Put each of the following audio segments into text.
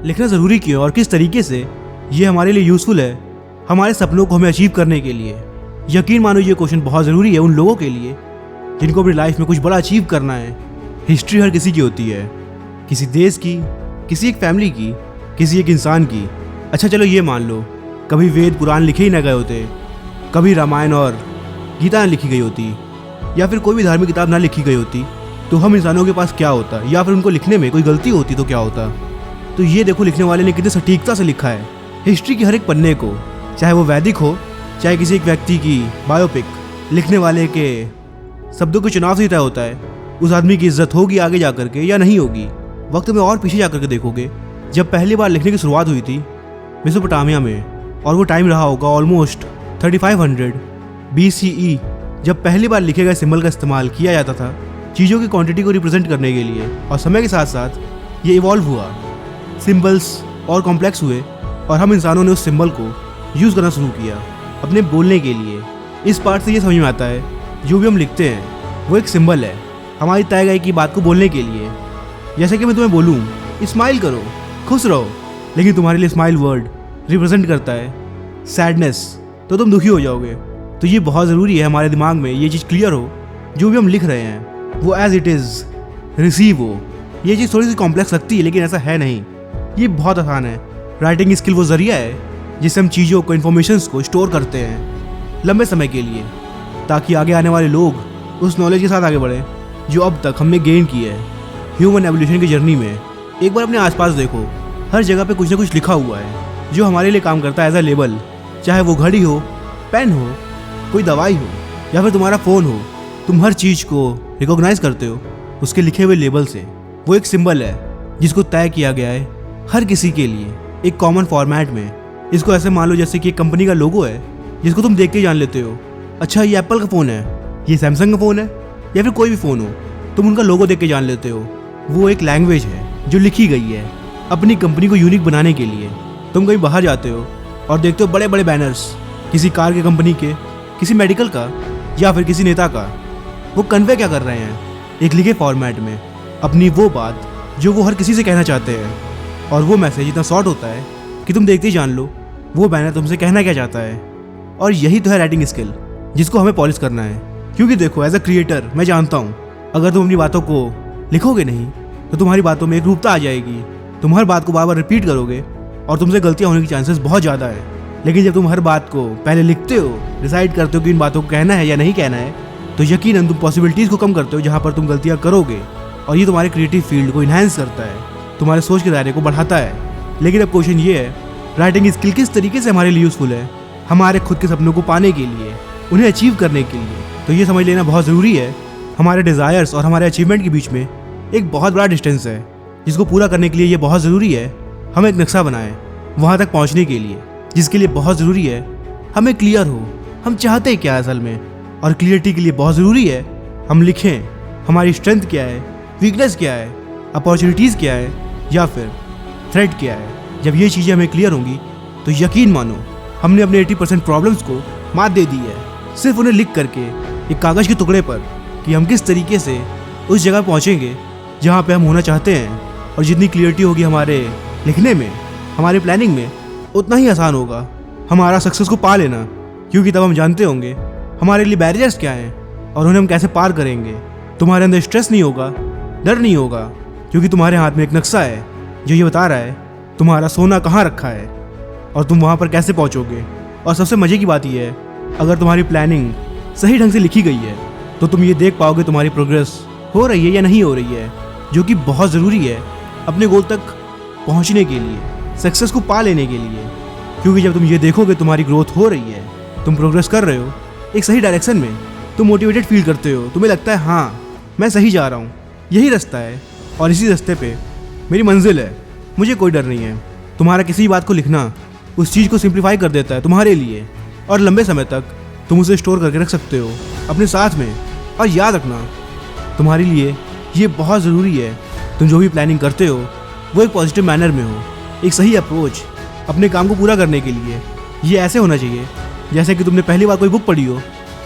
लिखना ज़रूरी क्यों और किस तरीके से ये हमारे लिए यूज़फुल है हमारे सपनों को हमें अचीव करने के लिए। यकीन मानो ये क्वेश्चन बहुत ज़रूरी है उन लोगों के लिए जिनको अपनी लाइफ में कुछ बड़ा अचीव करना है। हिस्ट्री हर किसी की होती है, किसी देश की, किसी एक फैमिली की, किसी एक इंसान की। अच्छा चलो ये मान लो कभी वेद पुराण लिखे ही ना गए होते, कभी रामायण और गीता ना लिखी गई होती, या फिर कोई भी धार्मिक किताब ना लिखी गई होती, तो हम इंसानों के पास क्या होता, या फिर उनको लिखने में कोई गलती होती तो क्या होता। तो ये देखो लिखने वाले ने कितनी सटीकता से लिखा है हिस्ट्री की हर एक पन्ने को, चाहे वो वैदिक हो चाहे किसी एक व्यक्ति की बायोपिक। लिखने वाले के शब्दों के चुनाव से ही तय होता है उस आदमी की इज्जत होगी आगे जा करके या नहीं होगी। वक्त में और पीछे जा करके देखोगे जब पहली बार लिखने की शुरुआत हुई थी मेसोपोटामिया में, और वो टाइम रहा होगा ऑलमोस्ट 3500 BCE, जब पहली बार लिखे गए सिंबल का इस्तेमाल किया जाता था चीज़ों की क्वांटिटी को रिप्रेजेंट करने के लिए। और समय के साथ साथ ये इवॉल्व हुआ, सिंबल्स और कॉम्प्लेक्स हुए और हम इंसानों ने उस सिंबल को यूज़ करना शुरू किया अपने बोलने के लिए। इस पार्ट से ये समझ में आता है जो भी हम लिखते हैं वो एक सिंबल है हमारी तय गई की बात को बोलने के लिए। जैसे कि मैं तुम्हें बोलूँ स्माइल करो, खुश रहो, लेकिन तुम्हारे लिए स्माइल वर्ड रिप्रेजेंट करता है सैडनेस, तो तुम दुखी हो जाओगे। तो ये बहुत ज़रूरी है हमारे दिमाग में ये चीज़ क्लियर हो, जो भी हम लिख रहे हैं वो एज इट इज़ रिसीव हो। ये चीज़ थोड़ी सी कॉम्प्लेक्स लगती है लेकिन ऐसा है नहीं, ये बहुत आसान है। राइटिंग स्किल वो ज़रिया है जिससे हम चीज़ों को, इन्फॉर्मेशंस को स्टोर करते हैं लंबे समय के लिए, ताकि आगे आने वाले लोग उस नॉलेज के साथ आगे बढ़ें जो अब तक हमने गेन की है ह्यूमन एवोल्यूशन की जर्नी में। एक बार अपने आसपास देखो, हर जगह पे कुछ ना कुछ लिखा हुआ है जो हमारे लिए काम करता है एज अ लेबल। चाहे वो घड़ी हो, पेन हो, कोई दवाई हो या फिर तुम्हारा फ़ोन हो, तुम हर चीज़ को रिकॉग्नाइज करते हो उसके लिखे हुए लेबल से। वो एक सिंबल है जिसको तय किया गया है हर किसी के लिए एक कॉमन फॉर्मेट में। इसको ऐसे मान लो जैसे कि एक कंपनी का लोगो है जिसको तुम देख के जान लेते हो, अच्छा ये एप्पल का फ़ोन है, ये सैमसंग का फ़ोन है, या फिर कोई भी फ़ोन हो, तुम उनका लोगो देख के जान लेते हो। वो एक लैंग्वेज है जो लिखी गई है अपनी कंपनी को यूनिक बनाने के लिए। तुम कहीं बाहर जाते हो और देखते हो बड़े बड़े बैनर्स किसी कार के कंपनी के, किसी मेडिकल का या फिर किसी नेता का। वो कन्वे क्या कर रहे हैं एक लिखे फॉर्मेट में अपनी वो बात जो वो हर किसी से कहना चाहते हैं, और वो मैसेज इतना शॉर्ट होता है कि तुम देखते ही जान लो वो बैनर तुमसे कहना क्या चाहता है। और यही तो है राइटिंग स्किल जिसको हमें पॉलिश करना है। क्योंकि देखो एज अ क्रिएटर मैं जानता हूँ अगर तुम अपनी बातों को लिखोगे नहीं तो तुम्हारी बातों में एक रूपता आ जाएगी, तुम हर बात को बार बार रिपीट करोगे और तुमसे गलतियाँ होने की चांसेस बहुत ज़्यादा है। लेकिन जब तुम हर बात को पहले लिखते हो, डिसाइड करते हो कि इन बातों को कहना है या नहीं कहना है, तो यकीनन तुम पॉसिबिलिटीज़ को कम करते हो जहाँ पर तुम गलतियाँ करोगे, और ये तुम्हारे क्रिएटिव फील्ड को इन्हांस करता है, तुम्हारे सोच के दायरे को बढ़ाता है। लेकिन अब क्वेश्चन ये है राइटिंग स्किल किस तरीके से हमारे लिए यूज़फुल है हमारे खुद के सपनों को पाने के लिए, उन्हें अचीव करने के लिए। तो ये समझ लेना बहुत ज़रूरी है हमारे डिज़ायर्स और हमारे अचीवमेंट के बीच में एक बहुत बड़ा डिस्टेंस है, जिसको पूरा करने के लिए ये बहुत ज़रूरी है हम एक नक्शा बनाएं वहाँ तक पहुँचने के लिए, जिसके लिए बहुत ज़रूरी है हमें क्लियर हो हम चाहते हैं क्या असल में। और क्लियरिटी के लिए बहुत ज़रूरी है हम लिखें हमारी स्ट्रेंथ क्या है, वीकनेस क्या है, अपॉर्चुनिटीज़ क्या है, या फिर थ्रेट क्या है। जब ये चीज़ें हमें क्लियर होंगी तो यकीन मानो हमने अपने 80% प्रॉब्लम्स को मात दे दी है, सिर्फ उन्हें लिख करके एक कागज़ के टुकड़े पर कि हम किस तरीके से उस जगह पहुँचेंगे जहाँ पे हम होना चाहते हैं। और जितनी क्लियरिटी होगी हमारे लिखने में, हमारी प्लानिंग में, उतना ही आसान होगा हमारा सक्सेस को पा लेना, क्योंकि तब हम जानते होंगे हमारे लिए बैरियर्स क्या हैं और उन्हें हम कैसे पार करेंगे। तुम्हारे अंदर स्ट्रेस नहीं होगा, डर नहीं होगा, क्योंकि तुम्हारे हाथ में एक नक्शा है जो ये बता रहा है तुम्हारा सोना कहाँ रखा है और तुम वहाँ पर कैसे पहुँचोगे। और सबसे मज़े की बात यह है अगर तुम्हारी प्लानिंग सही ढंग से लिखी गई है तो तुम ये देख पाओगे तुम्हारी प्रोग्रेस हो रही है या नहीं हो रही है, जो कि बहुत ज़रूरी है अपने गोल तक पहुँचने के लिए, सक्सेस को पा लेने के लिए। क्योंकि जब तुम ये देखोगे तुम्हारी ग्रोथ हो रही है, तुम प्रोग्रेस कर रहे हो एक सही डायरेक्शन में, तुम मोटिवेटेड फील करते हो, तुम्हें लगता है हाँ मैं सही जा रहा हूँ, यही रास्ता है और इसी रास्ते पे मेरी मंजिल है, मुझे कोई डर नहीं है। तुम्हारा किसी भी बात को लिखना उस चीज़ को सिंप्लीफाई कर देता है तुम्हारे लिए, और लंबे समय तक तुम उसे स्टोर करके रख सकते हो अपने साथ में। और याद रखना तुम्हारे लिए ये बहुत ज़रूरी है तुम जो भी प्लानिंग करते हो वो एक पॉजिटिव मैनर में हो, एक सही अप्रोच अपने काम को पूरा करने के लिए। ये ऐसे होना चाहिए जैसे कि तुमने पहली बार कोई बुक पढ़ी हो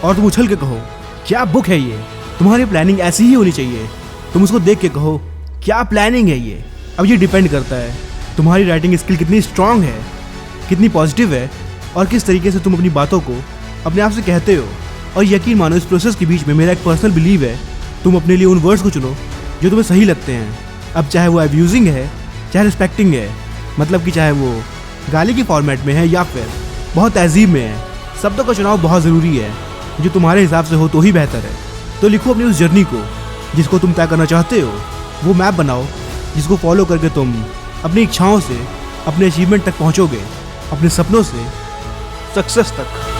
और तुम उछल के कहो क्या बुक है ये। तुम्हारी प्लानिंग ऐसी ही होनी चाहिए, तुम उसको देख के कहो क्या प्लानिंग है ये। अब ये डिपेंड करता है तुम्हारी राइटिंग स्किल कितनी स्ट्रांग है, कितनी पॉजिटिव है, और किस तरीके से तुम अपनी बातों को अपने आप से कहते हो। और यकीन मानो इस प्रोसेस के बीच में मेरा एक पर्सनल बिलीव है, तुम अपने लिए उन वर्ड्स को चुनो जो तुम्हें सही लगते हैं। अब चाहे वो अब्यूजिंग है, चाहे रिस्पेक्टिंग है, मतलब कि चाहे वो गाली की फॉर्मेट में है या फिर बहुत तहजीब में है, शब्दों का चुनाव बहुत ज़रूरी है। जो तुम्हारे हिसाब से हो तो ही बेहतर है। तो लिखो अपनी उस जर्नी को जिसको तुम तय करना चाहते हो, वो मैप बनाओ जिसको फॉलो करके तुम अपनी इच्छाओं से अपने अचीवमेंट तक पहुंचोगे, अपने सपनों से सक्सेस तक।